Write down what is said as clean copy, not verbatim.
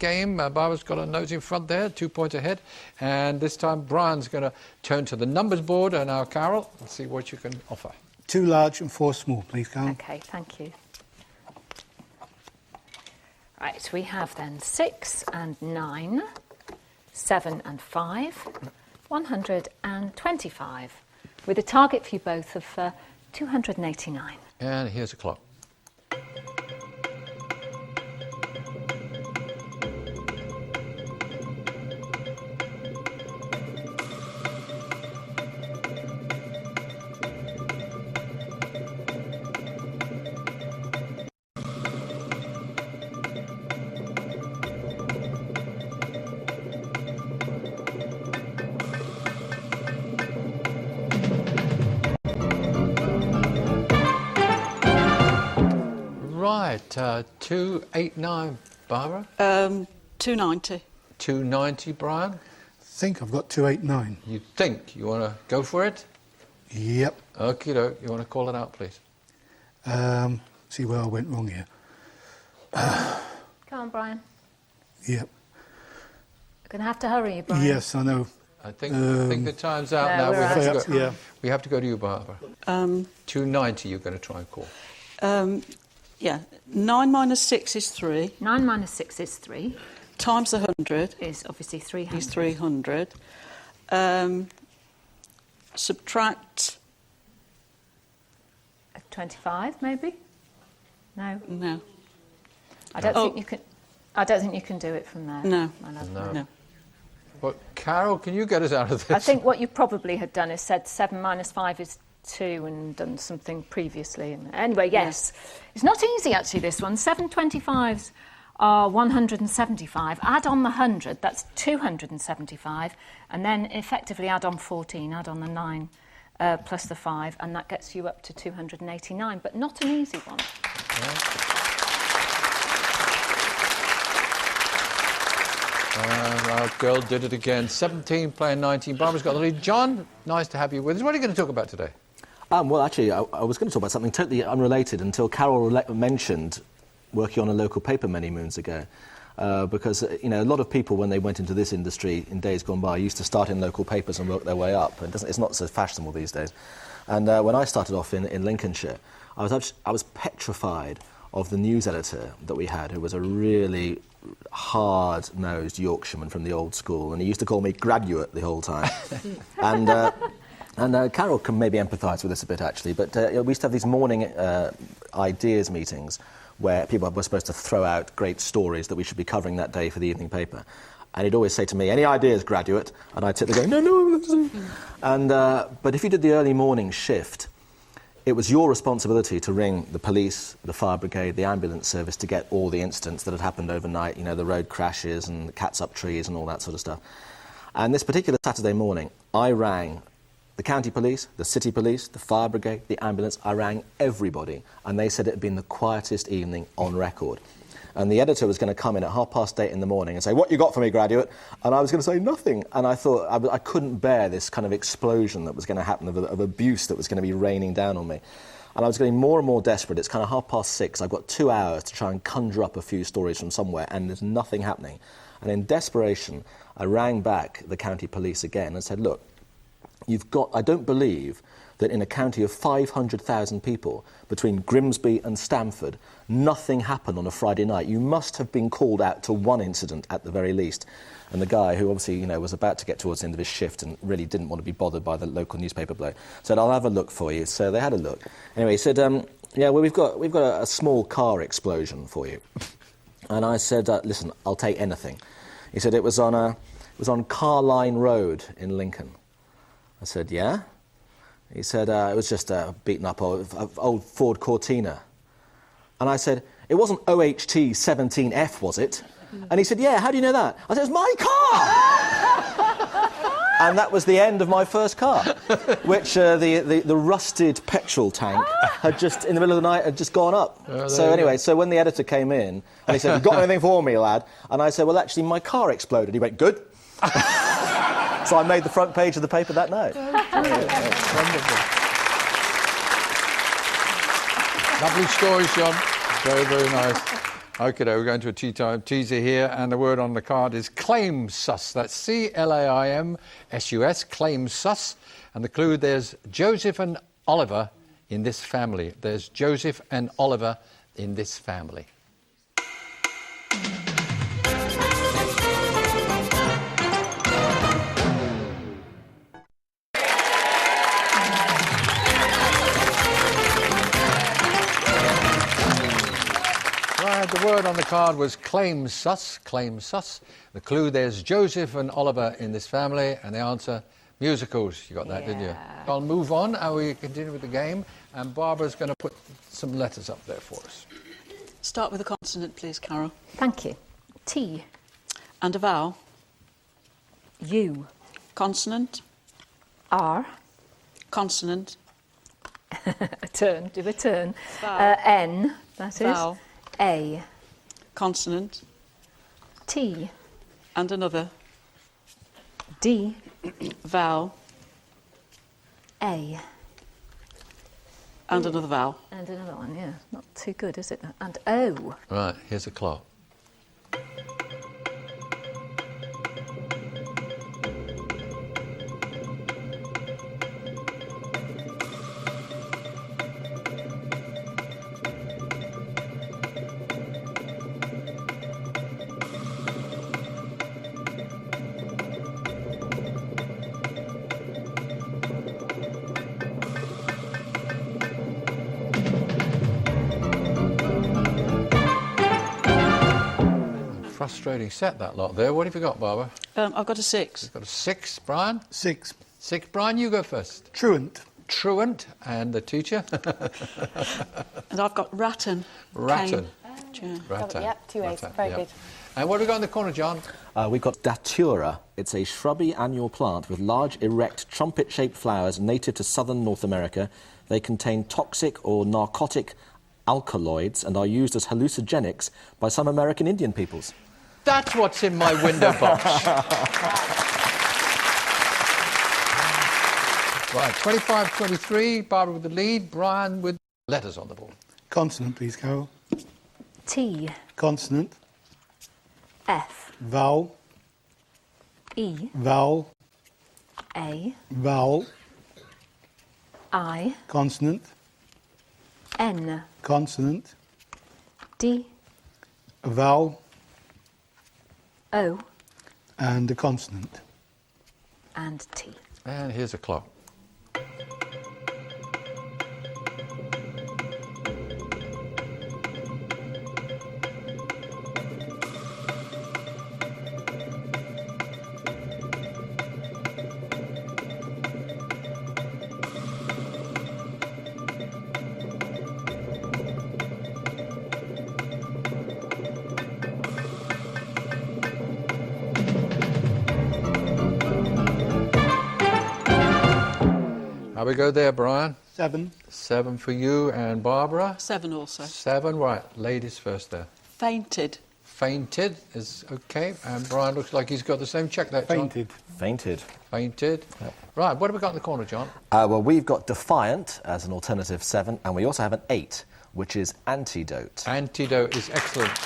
game. Barbara's got a nose in front there, 2 points ahead. And this time Brian's going to turn to the numbers board and now Carol, and see what you can offer. 2 large and 4 small, please, Carol. OK, thank you. Right, we have then 6 and 9, 7 and 5, 125, with a target for you both of 289. And here's a clock. Right, 289, Barbara. 290. 290, Brian. I think I've got 289. You think? You want to go for it? Yep. Okie doke. You want to call it out, please? See where I went wrong here. Come on, Brian. Yep. You're going to have to hurry, you, Brian. Yes, I know. I think the time's out No, now. we're out of to go, time. we have to go to you, Barbara. 290 you're going to try and call. Yeah, 9 minus 6 is 3. 9 minus 6 is 3. Times 100 Is obviously 300. is 300. Subtract... 25, maybe? No. No. I don't think you can. I don't think you can do it from there. No. My love. No. Well, Carol, can you get us out of this? I think what you probably had done is said 7 minus 5 is 2 and done something previously. And anyway, yes. It's not easy, actually, this one. 725s are 175. Add on the 100, that's 275. And then effectively add on 14, add on the 9 plus the 5, and that gets you up to 289. But not an easy one. And our girl did it again. 17 playing 19. Barbara's got the lead. John, nice to have you with us. What are you going to talk about today? Well, actually, I was going to talk about something totally unrelated until Carol mentioned working on a local paper many moons ago. Because, you know, a lot of people, when they went into this industry in days gone by, used to start in local papers and work their way up. It's not so fashionable these days. And when I started off in Lincolnshire, I was petrified of the news editor that we had, who was a really hard-nosed Yorkshireman from the old school, and he used to call me graduate the whole time. And Carol can maybe empathise with this a bit, actually, but we used to have these morning ideas meetings where people were supposed to throw out great stories that we should be covering that day for the evening paper. And he'd always say to me, "Any ideas, graduate?" And I'd sit there going, "No." And, but if you did the early morning shift, it was your responsibility to ring the police, the fire brigade, the ambulance service to get all the incidents that had happened overnight, you know, the road crashes and cats up trees and all that sort of stuff. And this particular Saturday morning, I rang the county police, the city police, the fire brigade, the ambulance. I rang everybody, and they said it had been the quietest evening on record. And the editor was going to come in at 8:30 in the morning and say, "What you got for me, graduate?" And I was going to say nothing. And I thought I couldn't bear this kind of explosion that was going to happen of abuse that was going to be raining down on me. And I was getting more and more desperate. It's kind of 6:30. I've got 2 hours to try and conjure up a few stories from somewhere, and there's nothing happening. And in desperation, I rang back the county police again and said, "Look, I don't believe that in a county of 500,000 people, between Grimsby and Stamford, nothing happened on a Friday night. You must have been called out to one incident at the very least." And the guy, who obviously, you know, was about to get towards the end of his shift and really didn't want to be bothered by the local newspaper bloke, said, "I'll have a look for you." So they had a look. Anyway, he said, "Yeah, well, we've got a small car explosion for you." And I said, "Listen, I'll take anything." He said it was on Carline Road in Lincoln. I said, "Yeah?" He said, "It was just a beaten up old Ford Cortina." And I said, "It wasn't OHT 17F, was it?" And he said, "Yeah, how do you know that?" I said, "It's my car!" And that was the end of my first car, which the rusted petrol tank had just, in the middle of the night, had just gone up. So anyway, so when the editor came in, and he said, "You got anything for me, lad?" And I said, "Well, actually, my car exploded." He went, "Good." So I made the front page of the paper that night. Wonderful. Lovely stories, John. Very, very nice. Okay, we're going to a tea time teaser here, and the word on the card is claim sus. That's C-L-A-I-M-S-U-S, claim sus. And the clue, there's Joseph and Oliver in this family. There's Joseph and Oliver in this family. The word on the card was claim sus, claim sus. The clue, there's Joseph and Oliver in this family, and the answer, musicals. You got that, didn't you? I'll move on and we continue with the game, and Barbara's going to put some letters up there for us. Start with a consonant, please, Carol. Thank you. T. And a vowel. U. Consonant. R. Consonant. A turn, do a turn. Vowel. N, that is. Vowel. A. Consonant. T. And another. D. Vowel. A. And another vowel. And another one, yeah. Not too good, is it? And O. Right, here's a clock. Frustrating set, that lot there. What have you got, Barbara? I've got a 6. You've got a 6, Brian. 6. 6, Brian, you go first. Truant. Truant, and the teacher. And I've got rattan. Rattan. Cane. Rattan. Yep, 2 A's. Rattan, Very yep. good. And what have we got in the corner, John? We've got Datura. It's a shrubby annual plant with large, erect, trumpet-shaped flowers native to southern North America. They contain toxic or narcotic alkaloids and are used as hallucinogenics by some American Indian peoples. That's what's in my window box. Right, 25-23, Barbara with the lead, Brian with letters on the board. Consonant, please, Carol. T. Consonant. F. Vowel. E. Vowel. A. Vowel. I. Consonant. N. Consonant. D. A vowel. O. And a consonant. And T. And here's a clock. How we go there, Brian? 7. 7 for you, and Barbara? 7 also. 7, right. Ladies first there. Fainted. Fainted is okay, and Brian looks like he's got the same. Check that, John. Fainted. Fainted. Fainted. Yep. Right, what have we got in the corner, John? Well, we've got Defiant as an alternative 7, and we also have an 8, which is Antidote. Antidote is excellent.